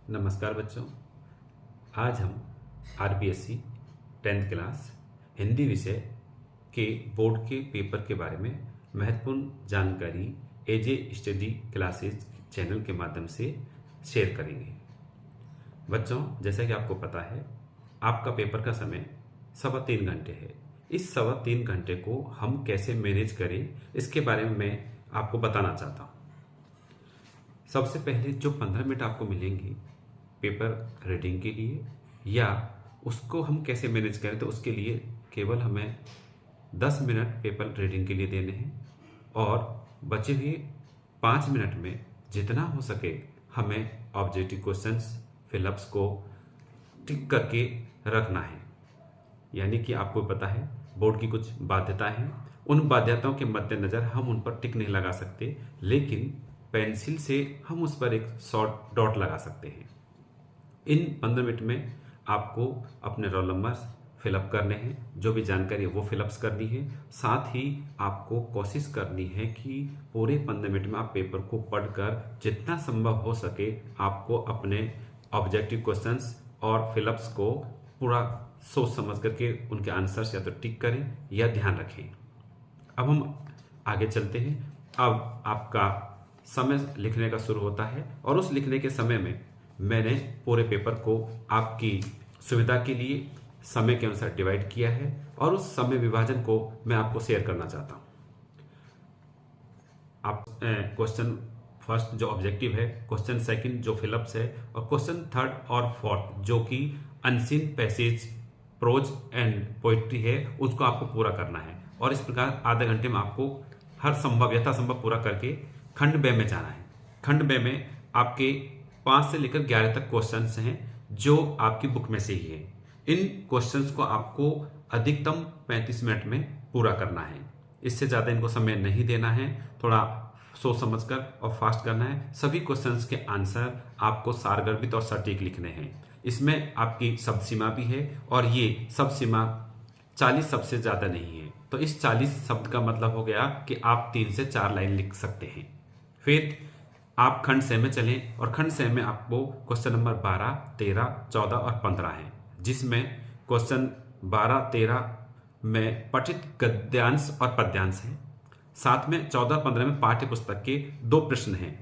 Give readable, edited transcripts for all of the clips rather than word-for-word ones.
नमस्कार बच्चों। आज हम आरबीएससी 10th क्लास हिंदी विषय के बोर्ड के पेपर के बारे में महत्वपूर्ण जानकारी एजे स्टडी क्लासेज चैनल के माध्यम से शेयर करेंगे। बच्चों, जैसा कि आपको पता है, आपका पेपर का समय 3.25 घंटे है। इस 3.25 घंटे को हम कैसे मैनेज करें, इसके बारे में मैं आपको बताना चाहता हूँ। सबसे पहले जो 15 मिनट आपको मिलेंगे पेपर रीडिंग के लिए, या उसको हम कैसे मैनेज करें, तो उसके लिए केवल हमें 10 मिनट पेपर रीडिंग के लिए देने हैं और बचे हुए 5 मिनट में जितना हो सके हमें ऑब्जेक्टिव क्वेश्चंस फिलअप्स को टिक करके रखना है। यानी कि आपको पता है बोर्ड की कुछ बाध्यताएं हैं, उन बाध्यताओं के मद्देनजर हम उन पर टिक नहीं लगा सकते, लेकिन पेंसिल से हम उस पर एक शॉर्ट डॉट लगा सकते हैं। इन 15 मिनट में आपको अपने रोल नंबर्स फिलअप करने हैं, जो भी जानकारी है वो फिलअप्स करनी है। साथ ही आपको कोशिश करनी है कि पूरे 15 मिनट में आप पेपर को पढ़कर जितना संभव हो सके आपको अपने ऑब्जेक्टिव क्वेश्चंस और फिलअप्स को पूरा सोच समझ करके उनके आंसर्स या तो टिक करें या ध्यान रखें। अब हम आगे चलते हैं। अब आपका समय लिखने का शुरू होता है और उस लिखने के समय में मैंने पूरे पेपर को आपकी सुविधा के लिए समय के अनुसार डिवाइड किया है और उस समय विभाजन को मैं आपको शेयर करना चाहता हूं। आप क्वेश्चन फर्स्ट जो ऑब्जेक्टिव है, क्वेश्चन सेकंड जो फिलअप्स है, और क्वेश्चन थर्ड और फोर्थ जो कि unseen passage prose and poetry है, उसको आपको पूरा करना है। और इस प्रकार आधे घंटे में आपको हर संभव यथासंभव पूरा करके खंड बे में जाना है। खंड बे में आपके 5 से लेकर 11 तक क्वेश्चंस हैं जो आपकी बुक में से ही है। इन क्वेश्चंस को आपको अधिकतम 35 मिनट में पूरा करना है। इससे ज़्यादा इनको समय नहीं देना है, थोड़ा सोच समझकर और फास्ट करना है। सभी क्वेश्चंस के आंसर आपको सारगर्भित और सटीक लिखने हैं। इसमें आपकी शब्द सीमा भी है और ये शब्द सीमा 40 शब्द से ज़्यादा नहीं है। तो इस 40 शब्द का मतलब हो गया कि आप 3 से 4 लाइन लिख सकते हैं। फिर आप खंड से में चलें और खंड से में आपको क्वेश्चन नंबर 12, 13, 14 और 15 है, जिसमें क्वेश्चन 12, 13 में पठित गद्यांश और पद्यांश है। साथ में 14, 15 में पाठ्य पुस्तक के 2 प्रश्न हैं।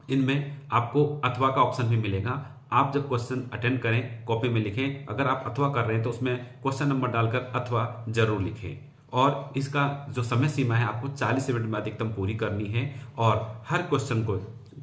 इनमें आपको अथवा का ऑप्शन भी मिलेगा। आप जब क्वेश्चन अटेंड करें कॉपी में लिखें, अगर आप अथवा कर रहे हैं तो उसमें क्वेश्चन नंबर डालकर अथवा जरूर लिखें। और इसका जो समय सीमा है आपको 40 मिनट में अधिकतम पूरी करनी है। और हर क्वेश्चन को,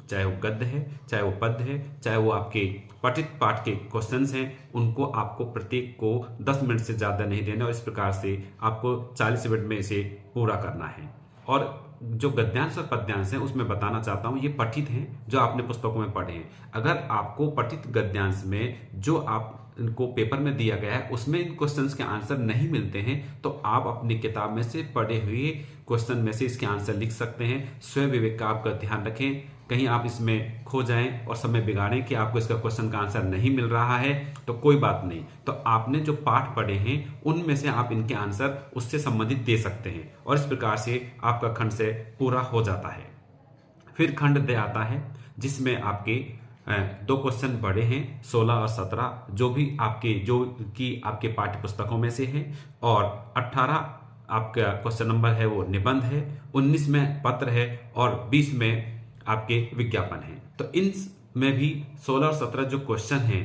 चाहे वो गद्य है, चाहे वो पद्य है, चाहे वो आपके पठित पाठ के क्वेश्चंस हैं, उनको आपको प्रत्येक को 10 मिनट से ज़्यादा नहीं देना और इस प्रकार से आपको 40 मिनट में इसे पूरा करना है। और जो गद्यांश और पद्यांश हैं उसमें बताना चाहता हूँ, ये पठित हैं जो आपने पुस्तकों में पढ़े हैं। अगर आपको पठित गद्यांश में जो आप इनको पेपर में दिया गया है उसमें इन क्वेश्चंस के आंसर नहीं मिलते हैं, तो आप अपनी किताब में से पढ़े हुए क्वेश्चन में से इसके आंसर लिख सकते हैं। स्वयं विवेक का आपका ध्यान रखें, कहीं आप इसमें खो जाएं और समय बिगाड़ें कि आपको इसका क्वेश्चन का आंसर नहीं मिल रहा है, तो कोई बात नहीं। तो आपने जो पाठ पढ़े हैं उनमें से आप इनके आंसर उससे संबंधित दे सकते हैं और इस प्रकार से आपका खंड से पूरा हो जाता है। फिर खंड दे आता है जिसमें आपके 2 क्वेश्चन बड़े हैं, 16 और 17, जो कि आपके पाठ्य पुस्तकों में से है, और 18 आपका क्वेश्चन नंबर है वो निबंध है, 19 में पत्र है और 20 में आपके विज्ञापन हैं। तो इन में भी 16 और 17 जो क्वेश्चन हैं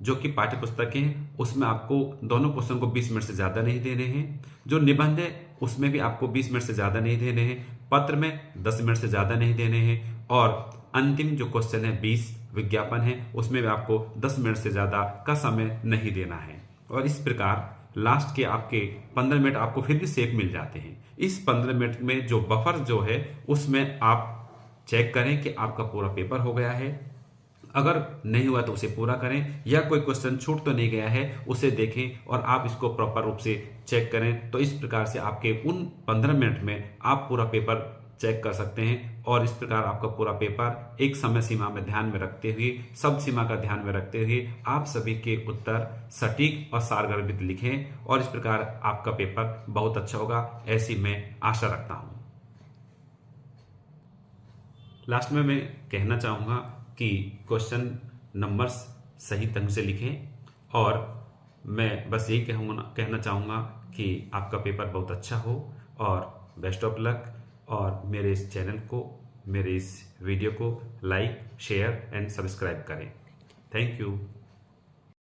जो कि पाठ्य पुस्तक के हैं, उसमें आपको दोनों क्वेश्चन को 20 मिनट से ज़्यादा नहीं देने हैं। जो निबंध है उसमें भी आपको 20 मिनट से ज़्यादा नहीं देने हैं। पत्र में 10 मिनट से ज़्यादा नहीं देने हैं। और अंतिम जो क्वेश्चन है 20 विज्ञापन है, उसमें भी आपको 10 मिनट से ज़्यादा का समय नहीं देना है। और इस प्रकार लास्ट के आपके 15 मिनट आपको फिर भी सेफ मिल जाते हैं। इस 15 मिनट में जो बफर जो है उसमें आप चेक करें कि आपका पूरा पेपर हो गया है। अगर नहीं हुआ तो उसे पूरा करें, या कोई क्वेश्चन छूट तो नहीं गया है उसे देखें और आप इसको प्रॉपर रूप से चेक करें। तो इस प्रकार से आपके उन 15 मिनट में आप पूरा पेपर चेक कर सकते हैं और इस प्रकार आपका पूरा पेपर एक समय सीमा में ध्यान में रखते हुए, शब्द सीमा का ध्यान में रखते हुए आप सभी के उत्तर सटीक और सारगर्भित लिखें और इस प्रकार आपका पेपर बहुत अच्छा होगा, ऐसी मैं आशा रखता हूं। लास्ट में मैं कहना चाहूँगा कि क्वेश्चन नंबर्स सही ढंग से लिखें। और मैं बस यही कहना चाहूँगा कि आपका पेपर बहुत अच्छा हो और बेस्ट ऑफ लक। और मेरे इस चैनल को, मेरे इस वीडियो को लाइक, शेयर एंड सब्सक्राइब करें। Thank you.